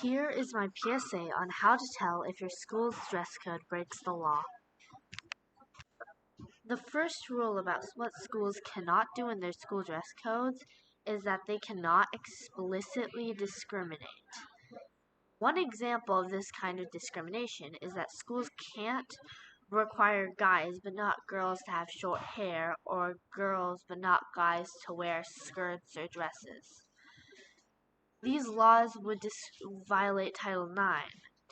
Here is my PSA on how to tell if your school's dress code breaks the law. The first rule about what schools cannot do in their school dress codes is that they cannot explicitly discriminate. One example of this kind of discrimination is that schools can't require guys but not girls to have short hair, or girls but not guys to wear skirts or dresses. These laws would violate Title IX,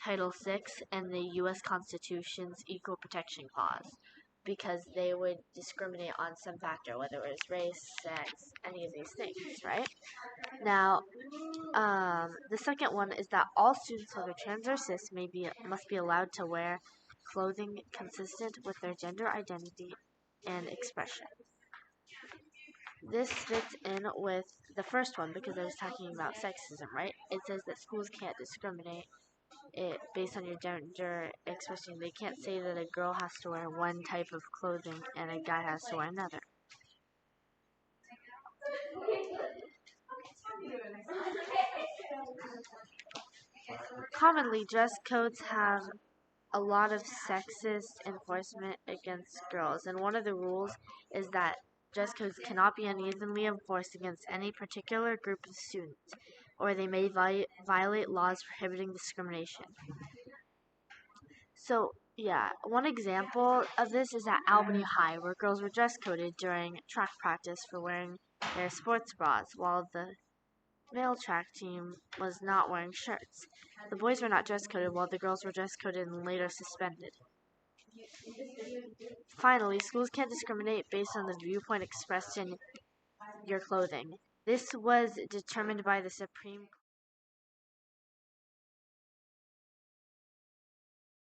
Title VI, and the U.S. Constitution's Equal Protection Clause, because they would discriminate on some factor, whether it was race, sex, any of these things, right? Now, the second one is that all students, whether trans or cis, must be allowed to wear clothing consistent with their gender identity and expression. This fits in with the first one because I was talking about sexism, right? It says that schools can't discriminate based on your gender expression. They can't say that a girl has to wear one type of clothing and a guy has to wear another. Commonly, dress codes have a lot of sexist enforcement against girls, and one of the rules is that dress codes cannot be unevenly enforced against any particular group of students, or they may violate laws prohibiting discrimination. So, yeah, one example of this is at Albany High, where girls were dress coded during track practice for wearing their sports bras, while the male track team was not wearing shirts. The boys were not dress coded, while the girls were dress coded and later suspended. Finally, schools can't discriminate based on the viewpoint expressed in your clothing. This was determined by the Supreme